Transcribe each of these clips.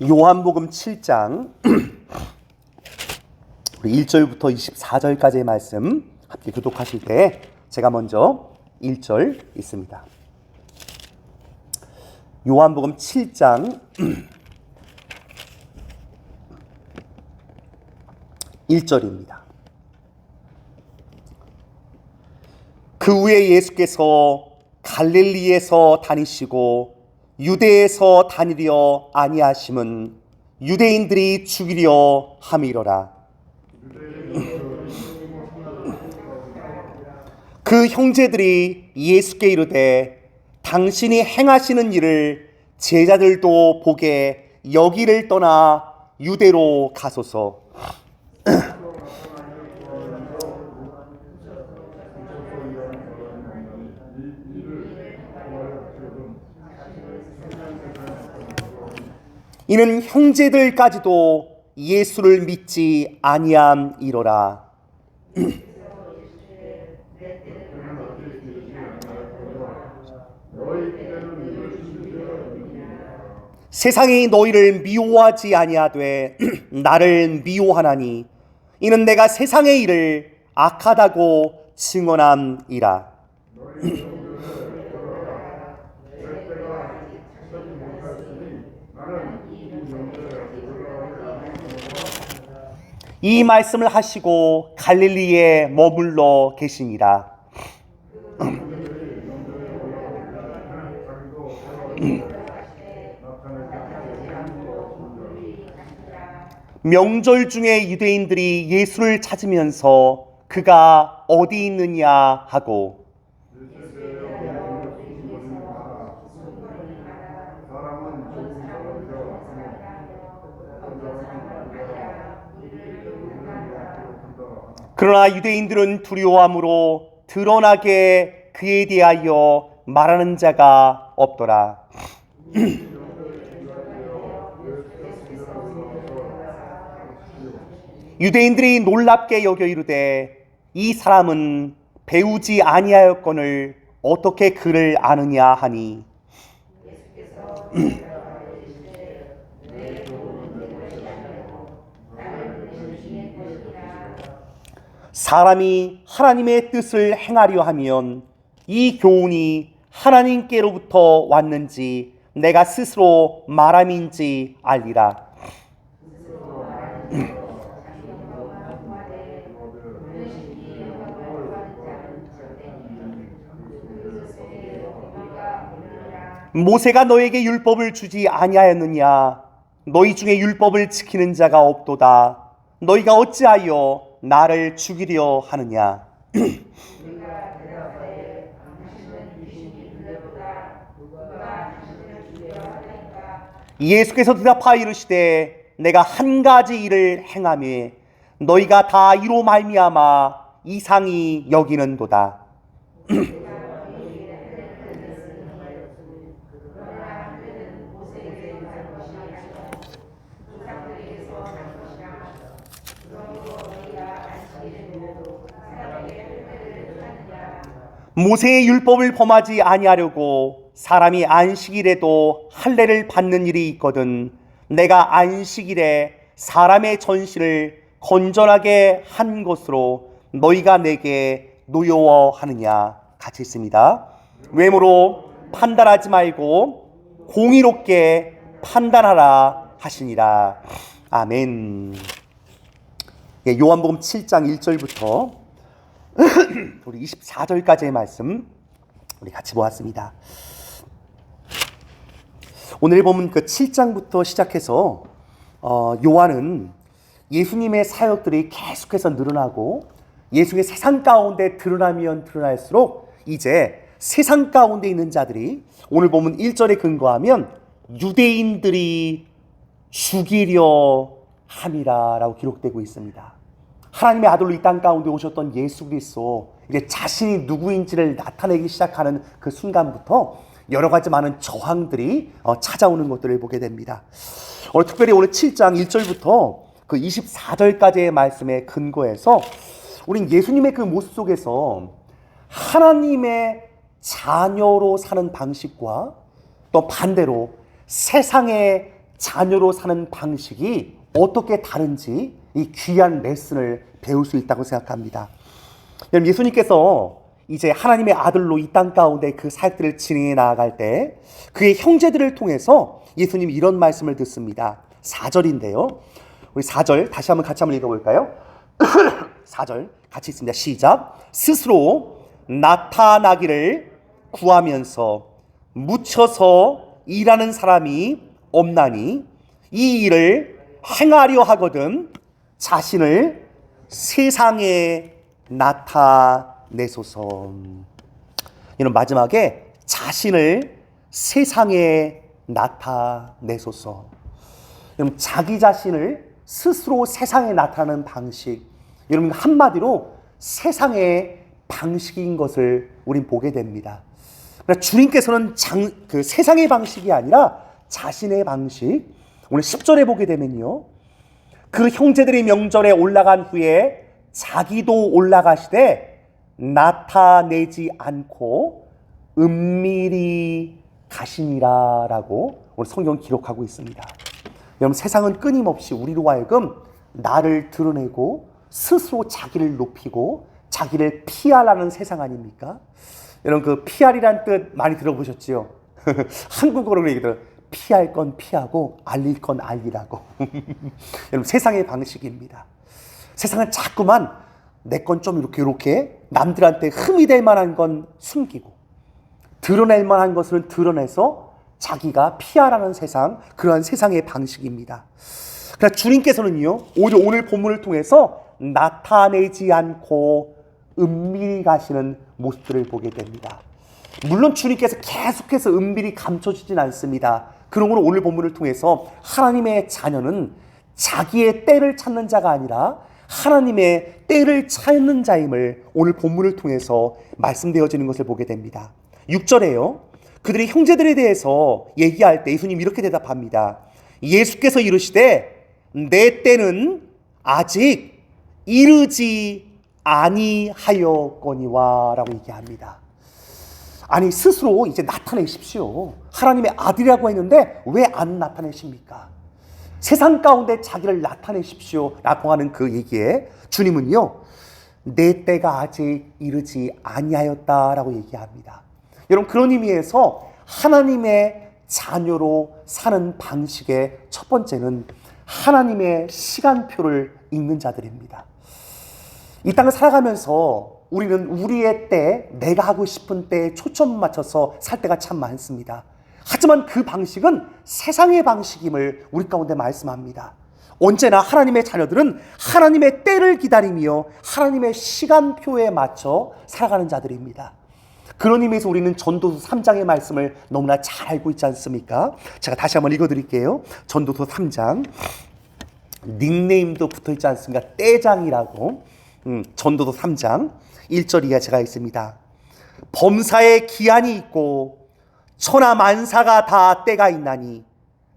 요한복음 7장 1절부터 24절까지의 말씀 함께 교독하실 때 제가 먼저 1절 읽습니다. 요한복음 7장 1절입니다. 그 후에 예수께서 갈릴리에서 다니시고 유대에서 다니려 아니하심은 유대인들이 죽이려 함이로라. 그 형제들이 예수께 이르되 당신이 행하시는 일을 제자들도 보게 여기를 떠나 유대로 가소서. 이는 형제들까지도 예수를 믿지 아니함이로라. 세상이 너희를 미워하지 아니하되 나를 미워하나니 이는 내가 세상의 일을 악하다고 증언함이라. 이 말씀을 하시고 갈릴리에 머물러 계시니라. 명절 중에 유대인들이 예수를 찾으면서 그가 어디 있느냐 하고 그러나 유대인들은 두려워함으로 드러나게 그에 대하여 말하는 자가 없더라. 유대인들이 놀랍게 여겨 이르되 이 사람은 배우지 아니하였거늘 어떻게 그를 아느냐 하니 사람이 하나님의 뜻을 행하려 하면 이 교훈이 하나님께로부터 왔는지 내가 스스로 말함인지 알리라. 모세가 너에게 율법을 주지 아니하였느냐? 너희 중에 율법을 지키는 자가 없도다. 너희가 어찌하여 나를 죽이려 하느냐? 예수께서 대답하여 이르시되 내가 한 가지 일을 행하며 너희가 다 이로 말미암아 이상히 여기는도다. 모세의 율법을 범하지 아니하려고 사람이 안식일에도 할례를 받는 일이 있거든 내가 안식일에 사람의 전신을 건전하게 한 것으로 너희가 내게 노여워하느냐. 같이 있습니다. 외모로 판단하지 말고 공의롭게 판단하라 하시니라. 아멘. 요한복음 7장 1절부터 우리 24절까지의 말씀 우리 같이 보았습니다. 오늘 보면 그 7장부터 시작해서 요한은 예수님의 사역들이 계속해서 늘어나고 예수의 세상 가운데 드러나면 드러날수록 이제 세상 가운데 있는 자들이 오늘 보면 1절에 근거하면 유대인들이 죽이려 함이라 라고 기록되고 있습니다. 하나님의 아들로 이 땅 가운데 오셨던 예수 그리스도 이제 자신이 누구인지를 나타내기 시작하는 그 순간부터 여러 가지 많은 저항들이 찾아오는 것들을 보게 됩니다. 특별히 오늘 7장 1절부터 그 24절까지의 말씀에 근거해서 우린 예수님의 그 모습 속에서 하나님의 자녀로 사는 방식과 또 반대로 세상의 자녀로 사는 방식이 어떻게 다른지 이 귀한 레슨을 배울 수 있다고 생각합니다. 여러분, 예수님께서 이제 하나님의 아들로 이 땅 가운데 그 사역들을 진행해 나아갈 때 그의 형제들을 통해서 예수님이 이런 말씀을 듣습니다. 4절인데요. 우리 4절 다시 같이 한번 읽어볼까요? 4절 같이 있습니다. 시작. 스스로 나타나기를 구하면서 묻혀서 일하는 사람이 없나니 이 일을 행하려 하거든 자신을 세상에 나타내소서. 이런 마지막에 자신을 세상에 나타내소서. 여러분, 자기 자신을 스스로 세상에 나타내는 방식, 여러분 한마디로 세상의 방식인 것을 우린 보게 됩니다. 그러나 주님께서는 그 세상의 방식이 아니라 자신의 방식, 오늘 10절에 보게 되면요, 그 형제들이 명절에 올라간 후에 자기도 올라가시되 나타내지 않고 은밀히 가시니라 라고 오늘 성경 기록하고 있습니다. 여러분, 세상은 끊임없이 우리로 하여금 나를 드러내고 스스로 자기를 높이고 자기를 PR하는 세상 아닙니까? 여러분, 그 PR이란 뜻 많이 들어보셨지요? 한국어로 얘기해요. 피할 건 피하고 알릴 건 알리라고. 여러분, 세상의 방식입니다. 세상은 자꾸만 내 건 좀 이렇게 남들한테 흠이 될 만한 건 숨기고 드러낼 만한 것은 드러내서 자기가 PR하는 세상, 그러한 세상의 방식입니다. 그러나 주님께서는요, 오늘 본문을 통해서 나타내지 않고 은밀히 가시는 모습들을 보게 됩니다. 물론 주님께서 계속해서 은밀히 감춰지진 않습니다. 그러므로 오늘 본문을 통해서 하나님의 자녀는 자기의 때를 찾는 자가 아니라 하나님의 때를 찾는 자임을 오늘 본문을 통해서 말씀되어지는 것을 보게 됩니다. 6절에요. 그들이 형제들에 대해서 얘기할 때 예수님 이렇게 대답합니다. 예수께서 이르시되 내 때는 아직 이르지 아니하였거니와 라고 얘기합니다. 아니, 스스로 이제 나타내십시오. 하나님의 아들이라고 했는데 왜 안 나타내십니까? 세상 가운데 자기를 나타내십시오 라고 하는 그 얘기에 주님은요, 내 때가 아직 이르지 아니하였다라고 얘기합니다. 여러분, 그런 의미에서 하나님의 자녀로 사는 방식의 첫 번째는 하나님의 시간표를 읽는 자들입니다. 이 땅을 살아가면서 우리는 우리의 때, 내가 하고 싶은 때에 초점 맞춰서 살 때가 참 많습니다. 하지만 그 방식은 세상의 방식임을 우리 가운데 말씀합니다. 언제나 하나님의 자녀들은 하나님의 때를 기다리며 하나님의 시간표에 맞춰 살아가는 자들입니다. 그런 의미에서 우리는 전도서 3장의 말씀을 너무나 잘 알고 있지 않습니까? 제가 다시 한번 읽어드릴게요. 전도서 3장, 닉네임도 붙어있지 않습니까? 떼장이라고. 전도서 3장 1절 이하 제가 있습니다. 범사에 기한이 있고 천하 만사가 다 때가 있나니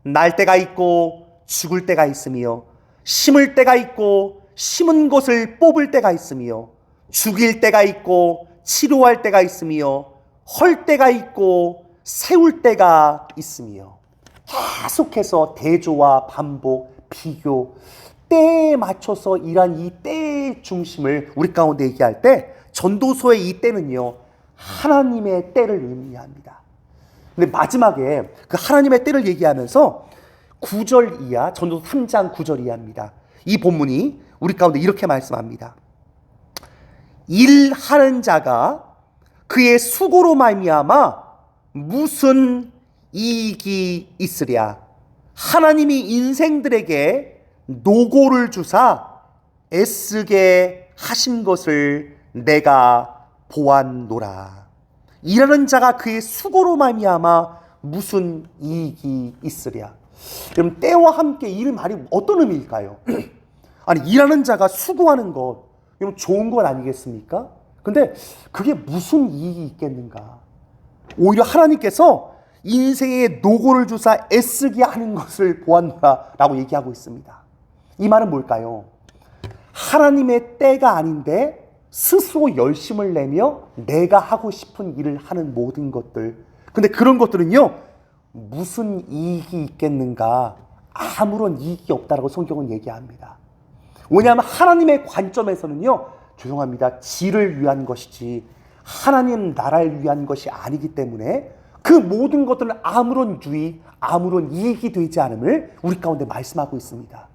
날 때가 있고 죽을 때가 있으며 심을 때가 있고 심은 것을 뽑을 때가 있으며 죽일 때가 있고 치료할 때가 있으며 헐 때가 있고 세울 때가 있으며, 계속해서 대조와 반복, 비교, 때에 맞춰서 일한 이 때의 중심을 우리 가운데 얘기할 때 전도서의 이 때는요, 하나님의 때를 의미합니다. 근데 마지막에 그 하나님의 때를 얘기하면서 9절 이하, 전도서 3장 9절 이하입니다. 이 본문이 우리 가운데 이렇게 말씀합니다. 일하는 자가 그의 수고로 말미암아 무슨 이익이 있으랴. 하나님이 인생들에게 노고를 주사 애쓰게 하신 것을 내가 보았노라. 일하는 자가 그의 수고로 말미암아 무슨 이익이 있으랴. 여러분, 때와 함께 일 말이 어떤 의미일까요? 아니, 일하는 자가 수고하는 것, 여러분 좋은 것 아니겠습니까? 근데 그게 무슨 이익이 있겠는가? 오히려 하나님께서 인생의 노고를 주사 애쓰게 하는 것을 보았노라 라고 얘기하고 있습니다. 이 말은 뭘까요? 하나님의 때가 아닌데 스스로 열심을 내며 내가 하고 싶은 일을 하는 모든 것들, 근데 그런 것들은요 무슨 이익이 있겠는가 아무런 이익이 없다라고 성경은 얘기합니다. 왜냐하면 하나님의 관점에서는요, 죄송합니다, 지를 위한 것이지 하나님 나라를 위한 것이 아니기 때문에 그 모든 것들은 아무런 유익, 아무런 이익이 되지 않음을 우리 가운데 말씀하고 있습니다.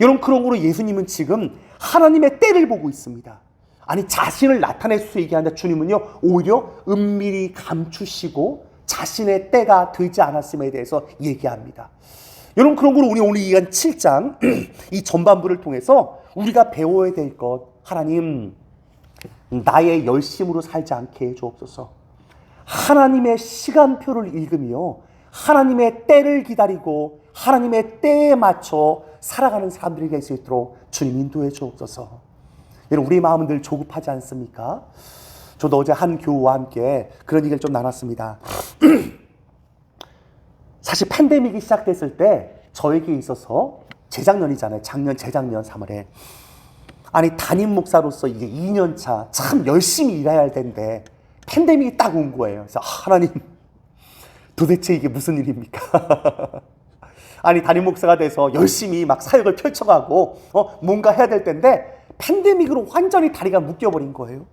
여러분, 그런 거로 예수님은 지금 하나님의 때를 보고 있습니다. 아니, 자신을 나타내서 얘기하는데 주님은요, 오히려 은밀히 감추시고 자신의 때가 되지 않았음에 대해서 얘기합니다. 여러분, 그런 거로 우리 오늘 이한 7장 이 전반부를 통해서 우리가 배워야 될 것, 하나님, 나의 열심으로 살지 않게 해주옵소서. 하나님의 시간표를 읽으며 하나님의 때를 기다리고 하나님의 때에 맞춰 살아가는 사람들이 될 수 있도록 주님 인도해 주옵소서. 여러분, 우리 마음은 늘 조급하지 않습니까? 저도 어제 한 교우와 함께 그런 얘기를 좀 나눴습니다. 사실 팬데믹이 시작됐을 때 저에게 있어서 재작년 3월에 아니, 담임 목사로서 이게 2년 차 참 열심히 일해야 할 텐데 팬데믹이 딱 온 거예요. 그래서 하나님, 도대체 이게 무슨 일입니까? 아니, 담임 목사가 돼서 열심히 막 사역을 펼쳐가고 뭔가 해야 될 텐데 팬데믹으로 완전히 다리가 묶여버린 거예요.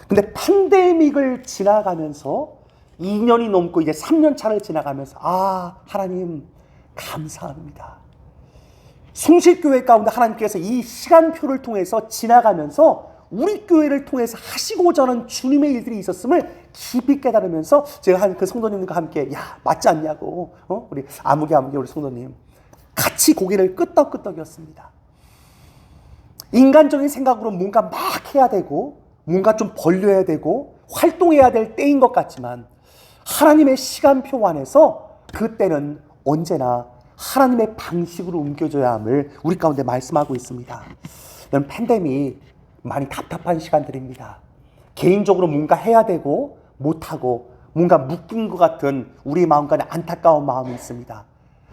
근데 팬데믹을 지나가면서 2년이 넘고 이제 3년 차를 지나가면서 하나님 감사합니다. 숭실교회 가운데 하나님께서 이 시간표를 통해서 지나가면서 우리 교회를 통해서 하시고자 하는 주님의 일들이 있었음을 깊이 깨달으면서 제가 한 그 성도님과 함께 맞지 않냐고 우리 아무개 우리 성도님 같이 고개를 끄덕끄덕이었습니다. 인간적인 생각으로 뭔가 막 해야 되고 뭔가 좀 벌려야 되고 활동해야 될 때인 것 같지만 하나님의 시간표 안에서 그 때는 언제나 하나님의 방식으로 옮겨져야 함을 우리 가운데 말씀하고 있습니다. 여러분, 팬데믹 많이 답답한 시간들입니다. 개인적으로 뭔가 해야 되고 못하고 뭔가 묶인 것 같은 우리 마음 가운데 안타까운 마음이 있습니다.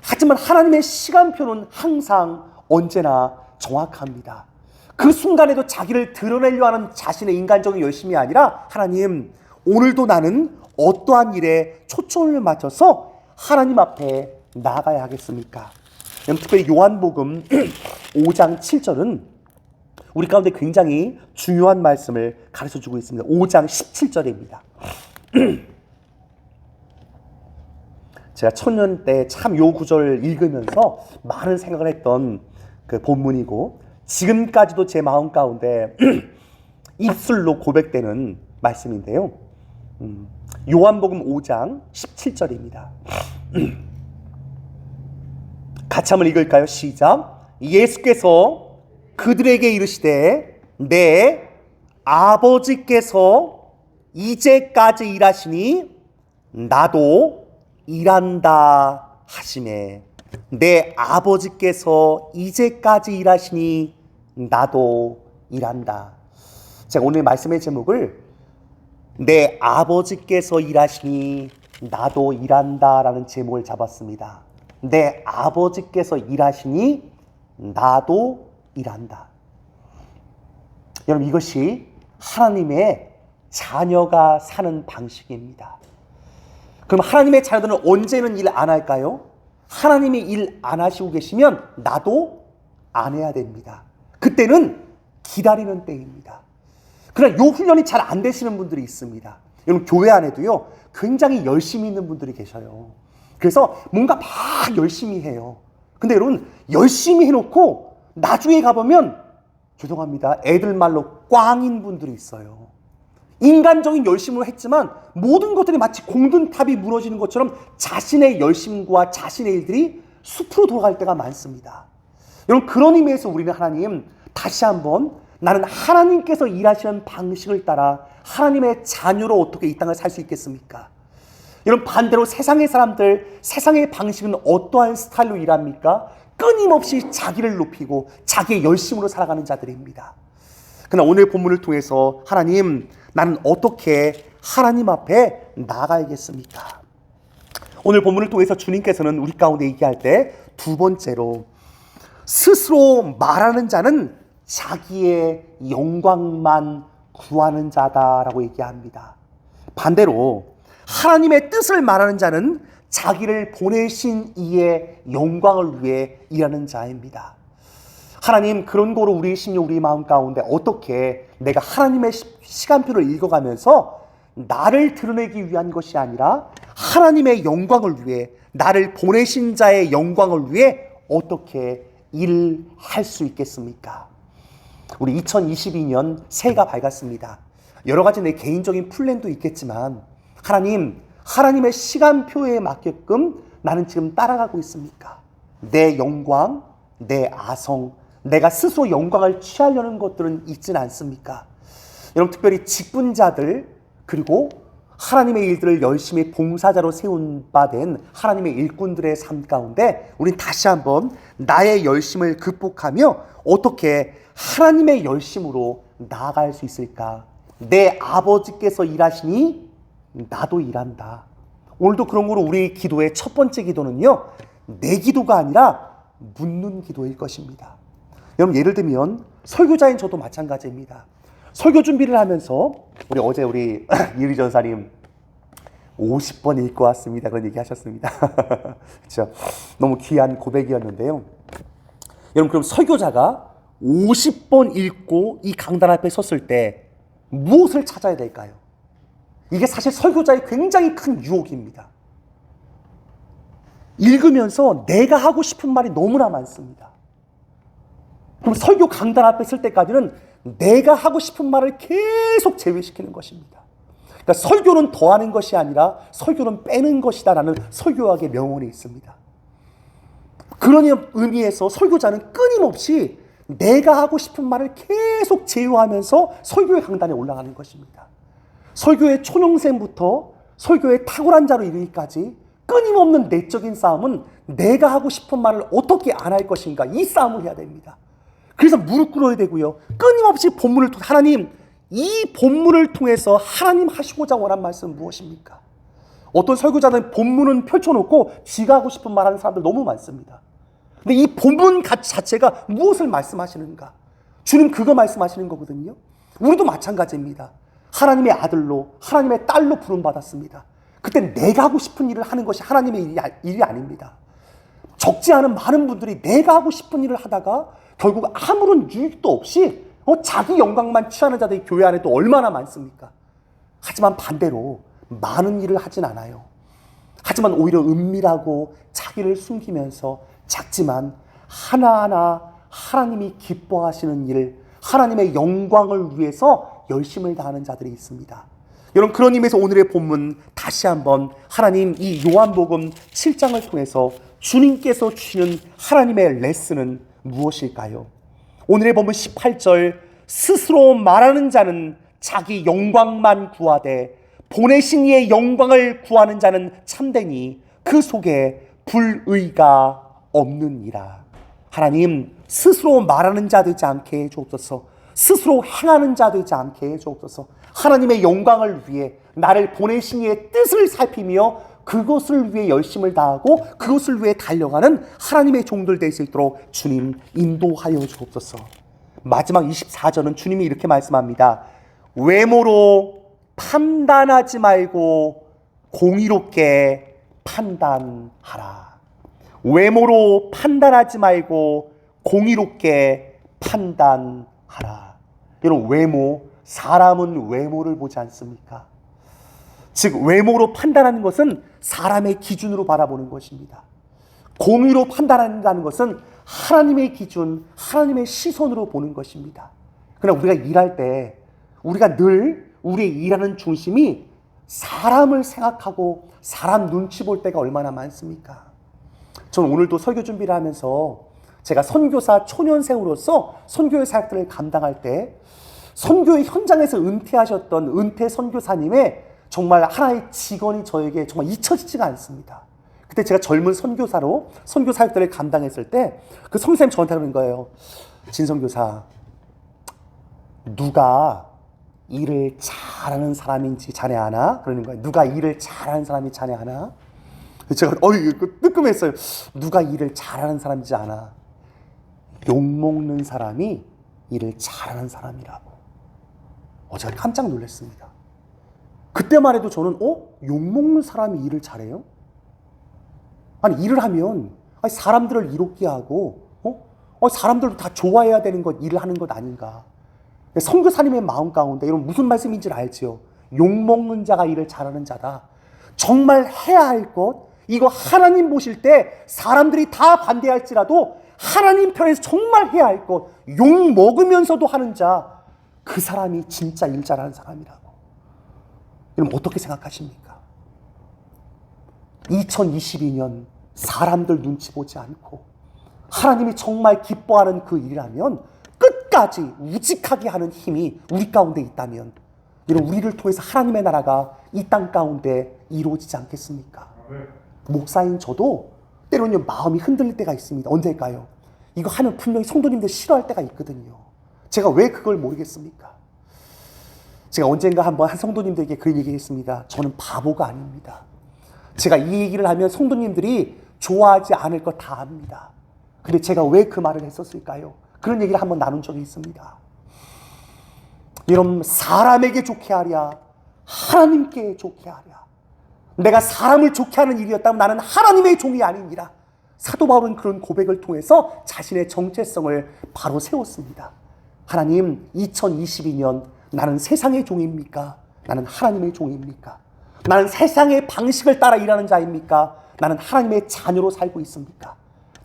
하지만 하나님의 시간표는 항상 언제나 정확합니다. 그 순간에도 자기를 드러내려 하는 자신의 인간적인 열심이 아니라 하나님, 오늘도 나는 어떠한 일에 초점을 맞춰서 하나님 앞에 나아가야 하겠습니까? 특별히 요한복음 5장 7절은 우리 가운데 굉장히 중요한 말씀을 가르쳐주고 있습니다. 5장 17절입니다. 제가 청년 때 참 요 구절을 읽으면서 많은 생각을 했던 그 본문이고 지금까지도 제 마음 가운데 입술로 고백되는 말씀인데요. 요한복음 5장 17절입니다. 같이 한번 읽을까요? 시작. 예수께서 그들에게 이르시되 내 아버지께서 이제까지 일하시니 나도 일한다 하시매. 내 아버지께서 이제까지 일하시니 나도 일한다. 제가 오늘 말씀의 제목을 내 아버지께서 일하시니 나도 일한다 라는 제목을 잡았습니다. 내 아버지께서 일하시니 나도 일한다. 여러분, 이것이 하나님의 자녀가 사는 방식입니다. 그럼 하나님의 자녀들은 언제는 일 안 할까요? 하나님이 일 안 하시고 계시면 나도 안 해야 됩니다. 그때는 기다리는 때입니다. 그러나 요 훈련이 잘 안 되시는 분들이 있습니다. 여러분, 교회 안에도요 굉장히 열심히 있는 분들이 계셔요. 그래서 뭔가 막 열심히 해요. 근데 여러분, 열심히 해놓고 나중에 가보면 죄송합니다, 애들 말로 꽝인 분들이 있어요. 인간적인 열심으로 했지만 모든 것들이 마치 공든탑이 무너지는 것처럼 자신의 열심과 자신의 일들이 숲으로 돌아갈 때가 많습니다. 여러분, 그런 의미에서 우리는 하나님, 다시 한번 나는 하나님께서 일하시는 방식을 따라 하나님의 자녀로 어떻게 이 땅을 살 수 있겠습니까? 여러분, 반대로 세상의 사람들, 세상의 방식은 어떠한 스타일로 일합니까? 끊임없이 자기를 높이고 자기의 열심으로 살아가는 자들입니다. 그러나 오늘 본문을 통해서 하나님, 나는 어떻게 하나님 앞에 나가야겠습니까? 오늘 본문을 통해서 주님께서는 우리 가운데 얘기할 때 두 번째로 스스로 말하는 자는 자기의 영광만 구하는 자다라고 얘기합니다. 반대로 하나님의 뜻을 말하는 자는 자기를 보내신 이의 영광을 위해 일하는 자입니다. 하나님, 그런 거로 우리 심령, 우리 마음 가운데 어떻게 내가 하나님의 시간표를 읽어가면서 나를 드러내기 위한 것이 아니라 하나님의 영광을 위해, 나를 보내신 자의 영광을 위해 어떻게 일할 수 있겠습니까? 우리 2022년 새해가 밝았습니다. 여러 가지 내 개인적인 플랜도 있겠지만 하나님의 시간표에 맞게끔 나는 지금 따라가고 있습니까? 내 영광, 내 아성, 내가 스스로 영광을 취하려는 것들은 있지는 않습니까? 여러분, 특별히 직분자들, 그리고 하나님의 일들을 열심히 봉사자로 세운 바 된 하나님의 일꾼들의 삶 가운데 우린 다시 한번 나의 열심을 극복하며 어떻게 하나님의 열심으로 나아갈 수 있을까? 내 아버지께서 일하시니 나도 일한다. 오늘도 그런 거로 우리 기도의 첫 번째 기도는요, 내 기도가 아니라 묻는 기도일 것입니다. 여러분, 예를 들면 설교자인 저도 마찬가지입니다. 설교 준비를 하면서 어제 우리 이유리 전사님 50번 읽고 왔습니다, 그런 얘기 하셨습니다. 그렇죠? 너무 귀한 고백이었는데요. 여러분, 그럼 설교자가 50번 읽고 이 강단 앞에 섰을 때 무엇을 찾아야 될까요? 이게 사실 설교자의 굉장히 큰 유혹입니다. 읽으면서 내가 하고 싶은 말이 너무나 많습니다. 그럼 설교 강단 앞에 설 때까지는 내가 하고 싶은 말을 계속 제외시키는 것입니다. 그러니까 설교는 더하는 것이 아니라 설교는 빼는 것이다라는 설교학의 명언이 있습니다. 그런 의미에서 설교자는 끊임없이 내가 하고 싶은 말을 계속 제어하면서 설교의 강단에 올라가는 것입니다. 설교의 초년생부터 설교의 탁월한 자로 이르기까지 끊임없는 내적인 싸움은 내가 하고 싶은 말을 어떻게 안 할 것인가, 이 싸움을 해야 됩니다. 그래서 무릎 꿇어야 되고요. 끊임없이 본문을 통해 하나님, 이 본문을 통해서 하나님 하시고자 원한 말씀은 무엇입니까? 어떤 설교자는 본문은 펼쳐놓고 지가 하고 싶은 말 하는 사람들 너무 많습니다. 근데 이 본문 자체가 무엇을 말씀하시는가? 주님 그거 말씀하시는 거거든요. 우리도 마찬가지입니다. 하나님의 아들로, 하나님의 딸로 부름받았습니다. 그때 내가 하고 싶은 일을 하는 것이 하나님의 일이 아닙니다. 적지 않은 많은 분들이 내가 하고 싶은 일을 하다가 결국 아무런 유익도 없이 자기 영광만 취하는 자들이 교회 안에 또 얼마나 많습니까? 하지만 반대로 많은 일을 하진 않아요. 하지만 오히려 은밀하고 자기를 숨기면서 작지만 하나하나 하나님이 기뻐하시는 일, 하나님의 영광을 위해서 열심을 다하는 자들이 있습니다. 여러분, 그런 의미에서 오늘의 본문 다시 한번 하나님 이 요한복음 7장을 통해서 주님께서 주시는 하나님의 레슨은 무엇일까요? 오늘의 본문 18절, 스스로 말하는 자는 자기 영광만 구하되 보내신 이의 영광을 구하는 자는 참되니 그 속에 불의가 없느니라. 하나님, 스스로 말하는 자 되지 않게 해주옵소서. 스스로 행하는 자 되지 않게 해주옵소서. 하나님의 영광을 위해 나를 보내신 이의 뜻을 살피며 그것을 위해 열심을 다하고 그것을 위해 달려가는 하나님의 종들 될 수 있도록 주님 인도하여 주옵소서. 마지막 24절은 주님이 이렇게 말씀합니다. 외모로 판단하지 말고 공의롭게 판단하라. 외모로 판단하지 말고 공의롭게 판단하라. 여러분, 외모, 사람은 외모를 보지 않습니까? 즉 외모로 판단하는 것은 사람의 기준으로 바라보는 것입니다. 공의로 판단한다는 것은 하나님의 기준, 하나님의 시선으로 보는 것입니다. 그러나 우리가 일할 때 우리가 늘 우리의 일하는 중심이 사람을 생각하고 사람 눈치 볼 때가 얼마나 많습니까? 저는 오늘도 설교 준비를 하면서 제가 선교사 초년생으로서 선교의 사역들을 감당할 때 선교의 현장에서 은퇴하셨던 은퇴 선교사님의 정말 하나의 직원이 저에게 정말 잊혀지지가 않습니다. 그때 제가 젊은 선교사로 선교 사역들을 감당했을 때 그 선교사님 저한테 그러는 거예요. 진 선교사, 누가 일을 잘하는 사람인지 자네 아나? 그러는 거예요. 누가 일을 잘하는 사람이 자네 아나? 제가 뜨끔했어요. 누가 일을 잘하는 사람인지 아나? 욕먹는 사람이 일을 잘하는 사람이라고. 제가 깜짝 놀랐습니다. 그때만 해도 저는 욕먹는 사람이 일을 잘해요? 아니 일을 하면 아니, 사람들을 이롭게 하고 사람들도 다 좋아해야 되는 것, 일을 하는 것 아닌가. 선교사님의 마음 가운데 여러분 무슨 말씀인지 알죠? 욕먹는 자가 일을 잘하는 자다. 정말 해야 할 것, 이거 하나님 보실 때 사람들이 다 반대할지라도 하나님 편에서 정말 해야 할 것, 욕 먹으면서도 하는 자, 그 사람이 진짜 일 잘하는 사람이라고. 여러분 어떻게 생각하십니까? 2022년 사람들 눈치 보지 않고 하나님이 정말 기뻐하는 그 일이라면 끝까지 우직하게 하는 힘이 우리 가운데 있다면 여러분 우리를 통해서 하나님의 나라가 이 땅 가운데 이루어지지 않겠습니까? 목사인 저도 때로는 마음이 흔들릴 때가 있습니다. 언제일까요? 이거 하면 분명히 성도님들 싫어할 때가 있거든요. 제가 왜 그걸 모르겠습니까? 제가 언젠가 한번 한 성도님들에게 그런 얘기했습니다. 저는 바보가 아닙니다. 제가 이 얘기를 하면 성도님들이 좋아하지 않을 것 다 압니다. 근데 제가 왜 그 말을 했었을까요? 그런 얘기를 한번 나눈 적이 있습니다. 여러분 사람에게 좋게 하랴 하나님께 좋게 하랴. 내가 사람을 좋게 하는 일이었다면 나는 하나님의 종이 아니니라. 사도 바울은 그런 고백을 통해서 자신의 정체성을 바로 세웠습니다. 하나님 2022년 나는 세상의 종입니까? 나는 하나님의 종입니까? 나는 세상의 방식을 따라 일하는 자입니까? 나는 하나님의 자녀로 살고 있습니까?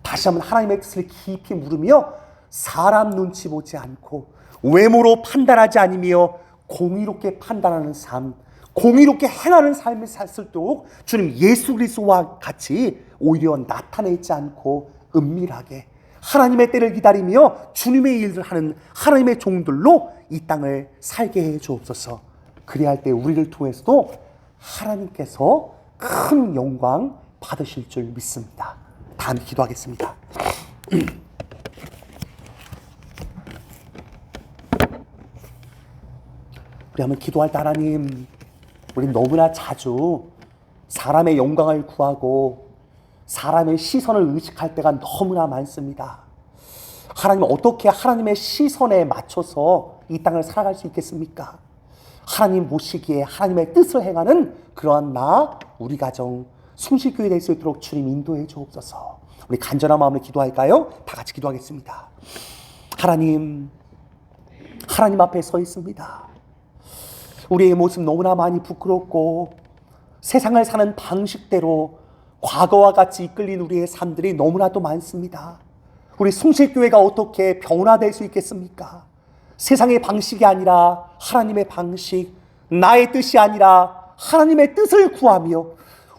다시 한번 하나님의 뜻을 깊이 물으며 사람 눈치 보지 않고 외모로 판단하지 않으며 공의롭게 판단하는 삶, 공의롭게 행하는 삶을 살도록 주님 예수 그리스도와 같이 오히려 나타내지 않고 은밀하게 하나님의 때를 기다리며 주님의 일을 하는 하나님의 종들로 이 땅을 살게 해 주옵소서. 그래야 할 때 우리를 통해서도 하나님께서 큰 영광 받으실 줄 믿습니다. 다음 기도하겠습니다. 우리 한번 기도할 때 하나님, 우리 너무나 자주 사람의 영광을 구하고 사람의 시선을 의식할 때가 너무나 많습니다. 하나님 어떻게 하나님의 시선에 맞춰서 이 땅을 살아갈 수 있겠습니까? 하나님 보시기에 하나님의 뜻을 행하는 그러한 우리 가정 숭실교회 될 수 있도록 주님 인도해 주옵소서. 우리 간절한 마음으로 기도할까요? 다 같이 기도하겠습니다. 하나님 앞에 서 있습니다. 우리의 모습 너무나 많이 부끄럽고 세상을 사는 방식대로 과거와 같이 이끌린 우리의 삶들이 너무나도 많습니다. 우리 숭실교회가 어떻게 변화될 수 있겠습니까? 세상의 방식이 아니라 하나님의 방식, 나의 뜻이 아니라 하나님의 뜻을 구하며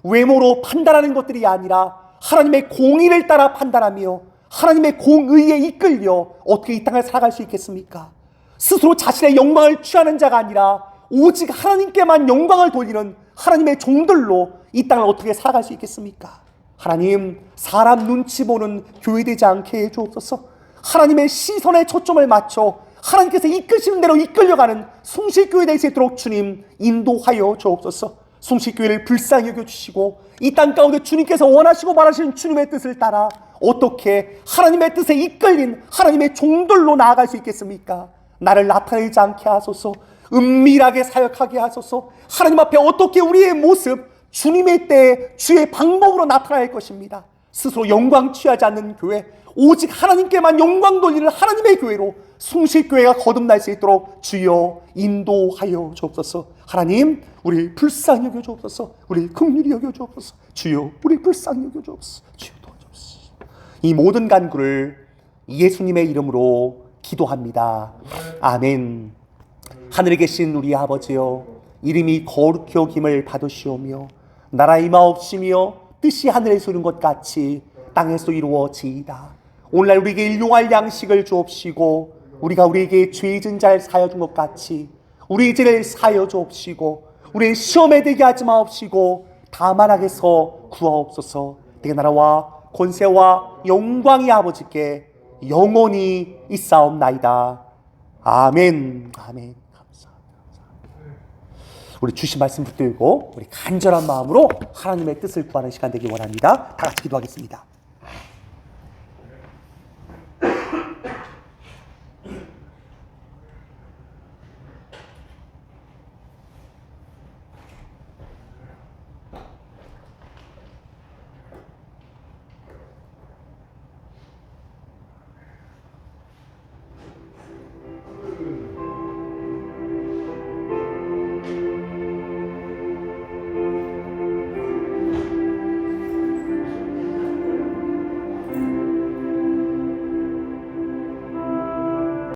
외모로 판단하는 것들이 아니라 하나님의 공의를 따라 판단하며 하나님의 공의에 이끌려 어떻게 이 땅을 살아갈 수 있겠습니까? 스스로 자신의 영광을 취하는 자가 아니라 오직 하나님께만 영광을 돌리는 하나님의 종들로 이 땅을 어떻게 살아갈 수 있겠습니까? 하나님, 사람 눈치 보는 교회 되지 않게 해주옵소서. 하나님의 시선에 초점을 맞춰 하나님께서 이끄시는 대로 이끌려가는 숭실교회 될 수 있도록 주님 인도하여 주옵소서. 숭실교회를 불쌍히 여겨주시고 이 땅 가운데 주님께서 원하시고 바라시는 주님의 뜻을 따라 어떻게 하나님의 뜻에 이끌린 하나님의 종들로 나아갈 수 있겠습니까? 나를 나타내지 않게 하소서. 은밀하게 사역하게 하소서. 하나님 앞에 어떻게 우리의 모습 주님의 때에 주의 방법으로 나타날 것입니다. 스스로 영광 취하지 않는 교회, 오직 하나님께만 영광 돌리는 하나님의 교회로 숭실교회가 거듭날 수 있도록 주여 인도하여 주옵소서. 하나님 우리 불쌍히 여겨 주옵소서. 우리 긍휼히 여겨 주옵소서. 주여 우리 불쌍히 여겨 주옵소서. 주여 도와주옵소서. 이 모든 간구를 예수님의 이름으로 기도합니다. 아멘. 하늘에 계신 우리 아버지여, 이름이 거룩히 여김을 받으시오며 나라 임하옵시며 뜻이 하늘에서 이룬 것 같이 땅에서 이루어지이다. 오늘날 우리에게 일용할 양식을 주옵시고 우리가 우리에게 죄진 자를 사여 준 것 같이 우리의 죄를 사여 주옵시고 우리의 시험에 들게 하지 마옵시고 다만 악에서 구하옵소서. 내게 나라와 권세와 영광이 아버지께 영원히 있사옵나이다. 아멘. 아멘. 우리 주신 말씀 붙들고 우리 간절한 마음으로 하나님의 뜻을 구하는 시간 되기 원합니다. 다 같이 기도하겠습니다.